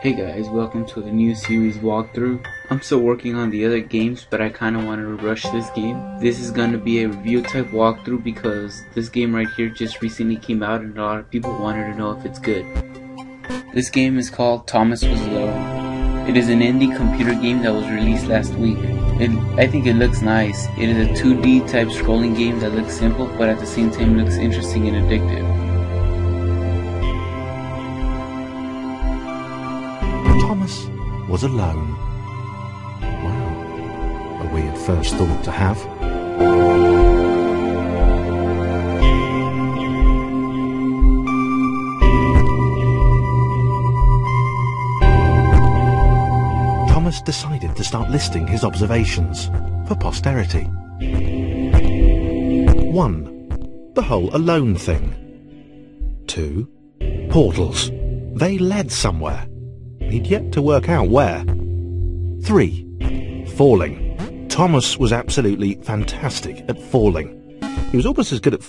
Hey guys, welcome to the new series walkthrough. I'm still working on the other games, but I kinda wanted to rush this game. This is gonna be a review type walkthrough because this game right here just recently came out and a lot of people wanted to know if it's good. This game is called Thomas Was Alone. It is an indie computer game that was released last week. I think it looks nice. It is a 2D type scrolling game that looks simple, but at the same time looks interesting and addictive. Thomas was alone. Wow, a weird first thought to have. Thomas decided to start listing his observations for posterity. 1. The whole alone thing. 2. Portals. They led somewhere. He'd yet to work out where. 3. Falling. Thomas was absolutely fantastic at falling. He was almost as good at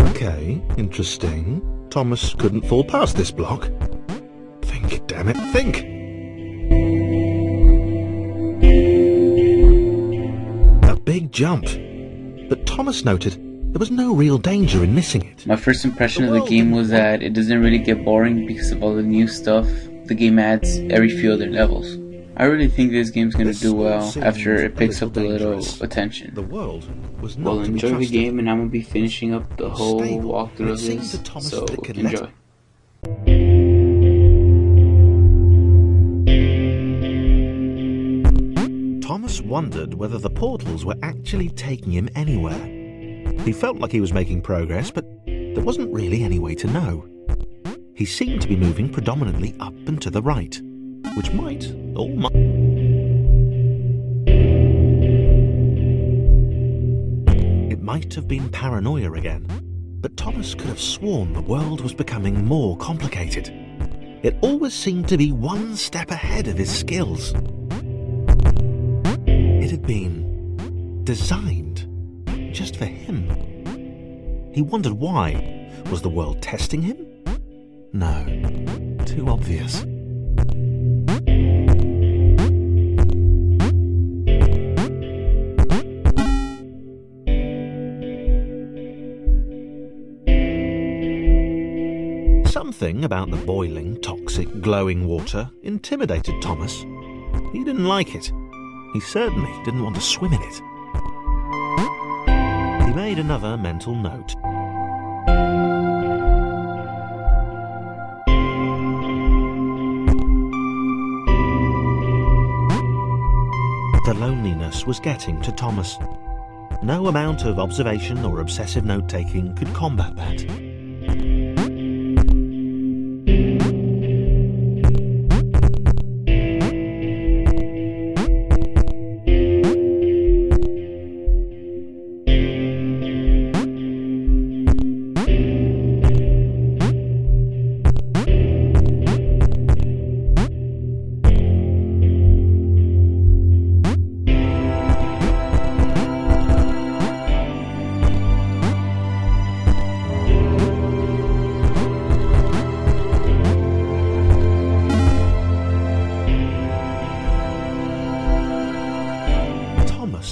Okay, interesting. Thomas couldn't fall past this block. Think, damn it, think! A big jump. But Thomas noted there was no real danger in missing it. My first impression of the game was that it doesn't really get boring because of all the new stuff the game adds every few other levels. I really think this game's gonna do well after it picks up a little attention. The world was not Well, enjoy the game, and I'm gonna be finishing up the whole walkthrough of this, so enjoy. Thomas wondered whether the portals were actually taking him anywhere. He felt like he was making progress, but there wasn't really any way to know. He seemed to be moving predominantly up and to the right, which might. It might have been paranoia again, but Thomas could have sworn the world was becoming more complicated. It always seemed to be one step ahead of his skills. It had been designed just for him. He wondered why. Was the world testing him? No, too obvious. Something about the boiling, toxic, glowing water intimidated Thomas. He didn't like it. He certainly didn't want to swim in it. He made another mental note. The loneliness was getting to Thomas. No amount of observation or obsessive note-taking could combat that.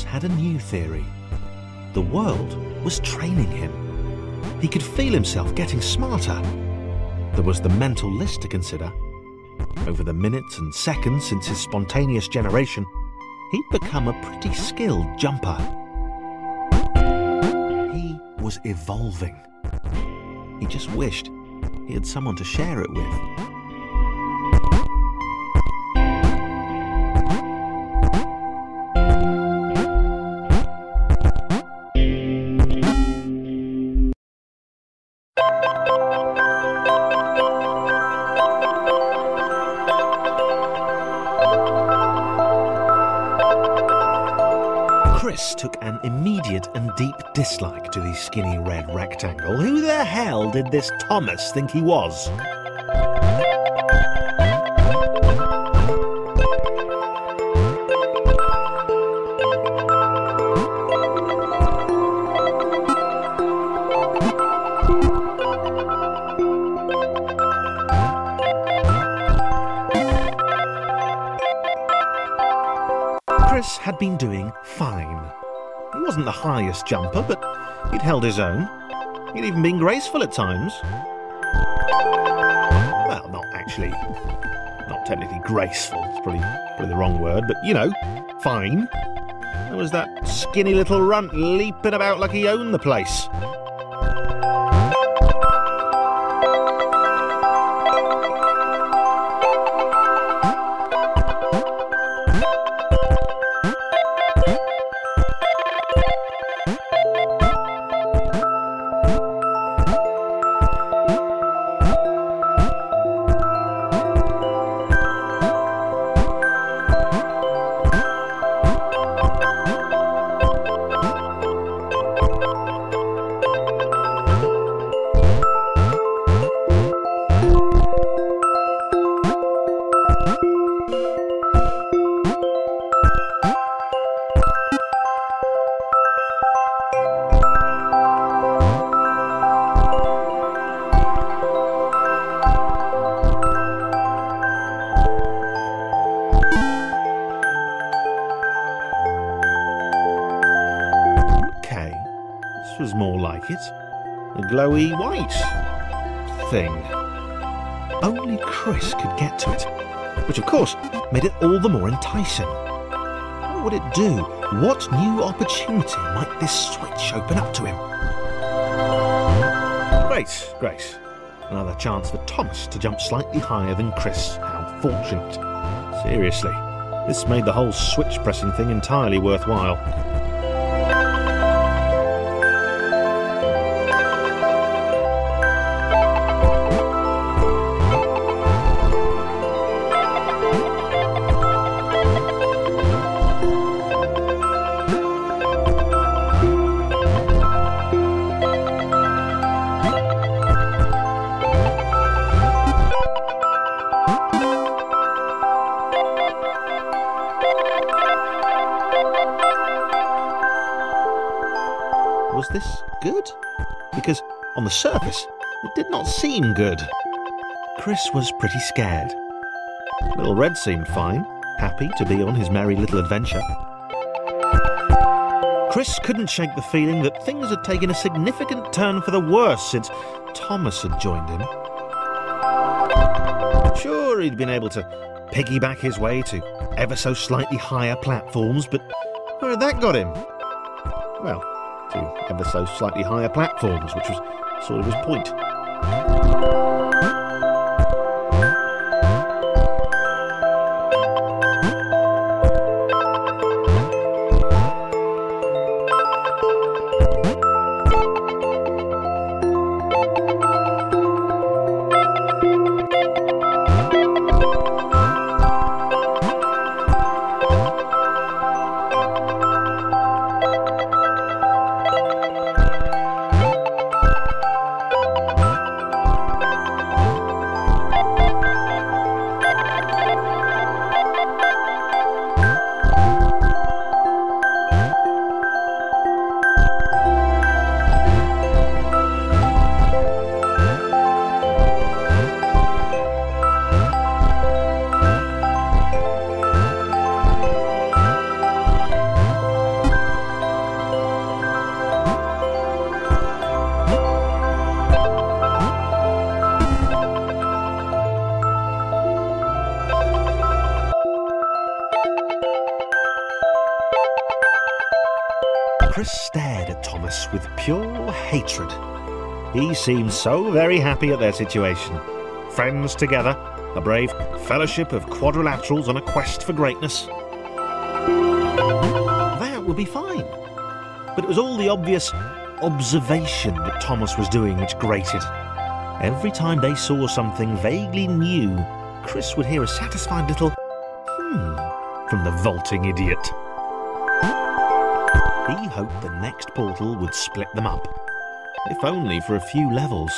Had a new theory. The world was training him. He could feel himself getting smarter. There was the mental list to consider. Over the minutes and seconds since his spontaneous generation, he'd become a pretty skilled jumper. He was evolving. He just wished he had someone to share it with. Chris took an immediate and deep dislike to the skinny red rectangle. Who the hell did this Thomas think he was? had been doing fine. He wasn't the highest jumper, but he'd held his own. He'd even been graceful at times. Well, not actually. Not technically graceful. It's probably the wrong word, but, you know, fine. There was that skinny little runt leaping about like he owned the place. Was more like it. A glowy white thing. Only Chris could get to it, which of course made it all the more enticing. What would it do? What new opportunity might this switch open up to him? Great. Another chance for Thomas to jump slightly higher than Chris. How fortunate. Seriously, this made the whole switch pressing thing entirely worthwhile. Was this good? Because on the surface, it did not seem good. Chris was pretty scared. Little Red seemed fine, happy to be on his merry little adventure. Chris couldn't shake the feeling that things had taken a significant turn for the worse since Thomas had joined him. Sure, he'd been able to piggyback his way to ever so slightly higher platforms, but where had that got him? Well, to ever so slightly higher platforms, which was sort of his point. Chris stared at Thomas with pure hatred. He seemed so very happy at their situation. Friends together, a brave fellowship of quadrilaterals on a quest for greatness. That would be fine. But it was all the obvious observation that Thomas was doing which grated. Every time they saw something vaguely new, Chris would hear a satisfied little from the vaulting idiot. He hoped the next portal would split them up, if only for a few levels.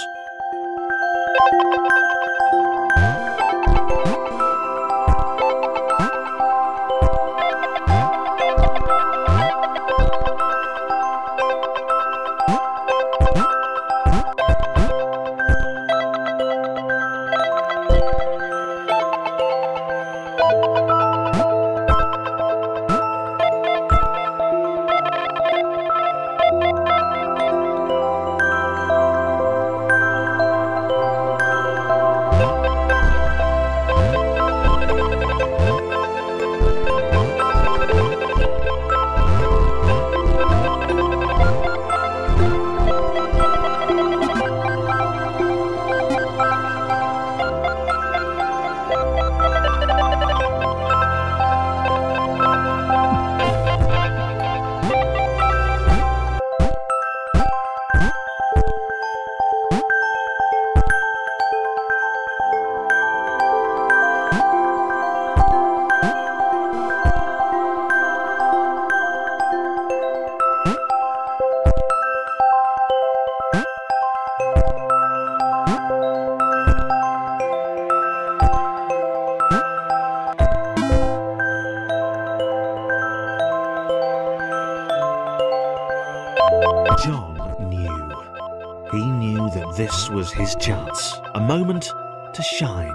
He knew that this was his chance, a moment to shine.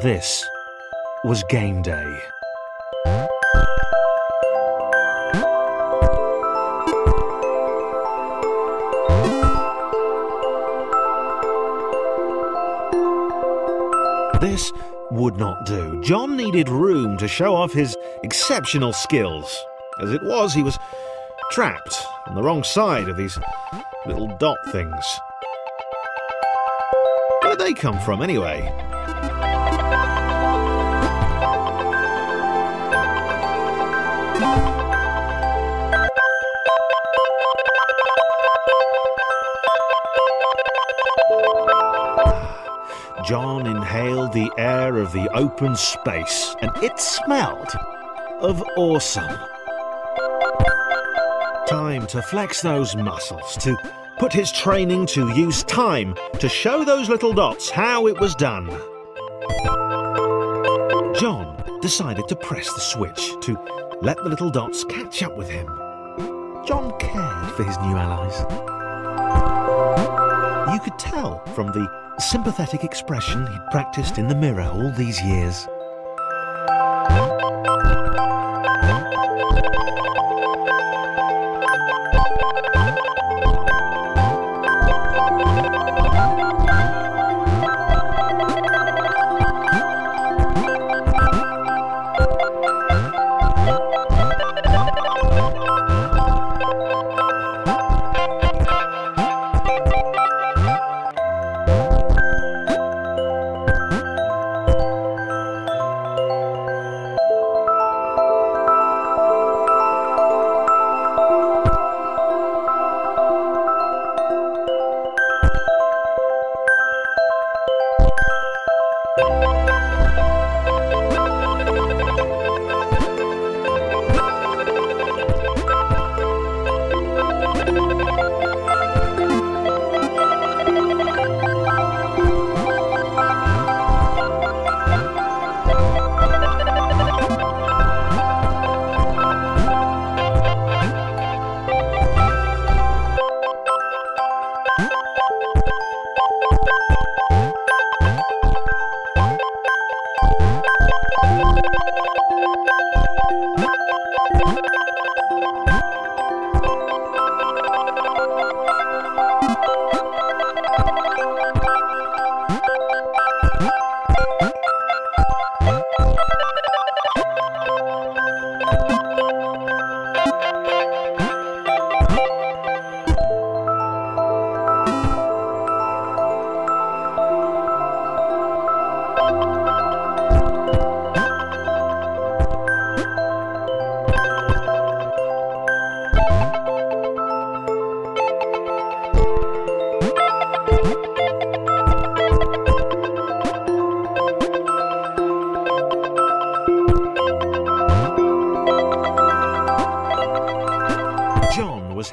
This was game day. This would not do. John needed room to show off his exceptional skills. As it was, he was trapped on the wrong side of these little dot things. Where did they come from, anyway? John inhaled the air of the open space, and it smelled of awesome. Time to flex those muscles, to put his training to use, time to show those little dots how it was done. John decided to press the switch, to let the little dots catch up with him. John cared for his new allies. You could tell from the sympathetic expression he'd practiced in the mirror all these years.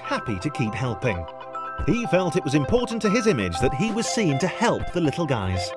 Happy to keep helping. He felt it was important to his image that he was seen to help the little guys.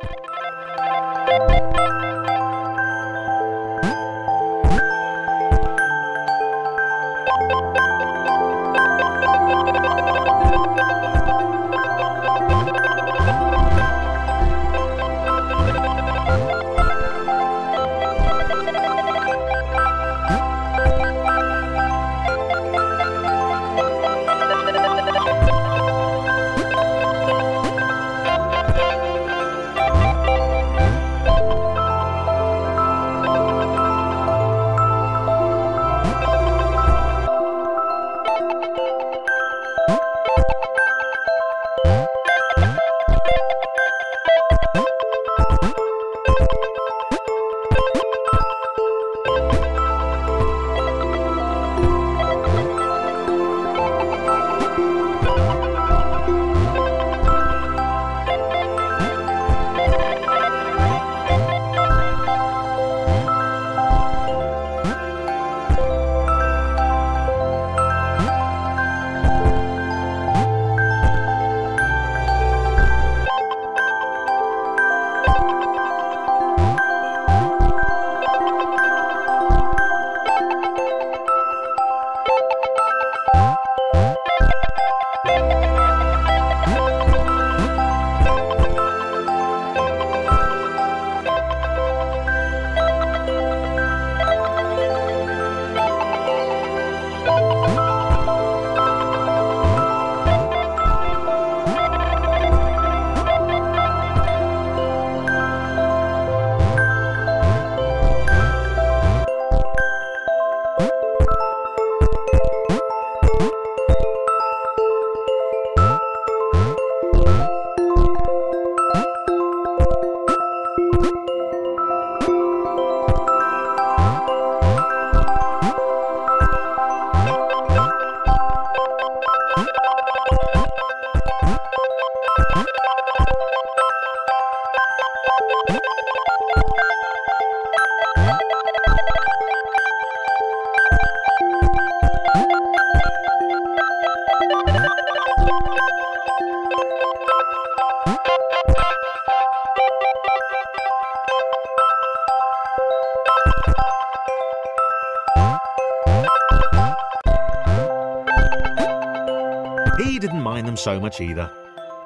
He didn't mind them so much either.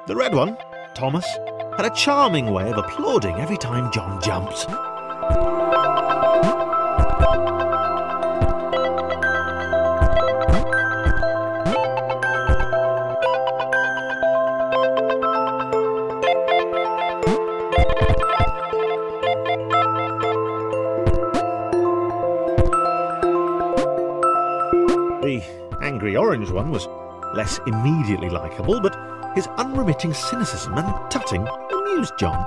The red one, Thomas, had a charming way of applauding every time John jumped. The angry orange one was less immediately likeable, but his unremitting cynicism and tutting amused John.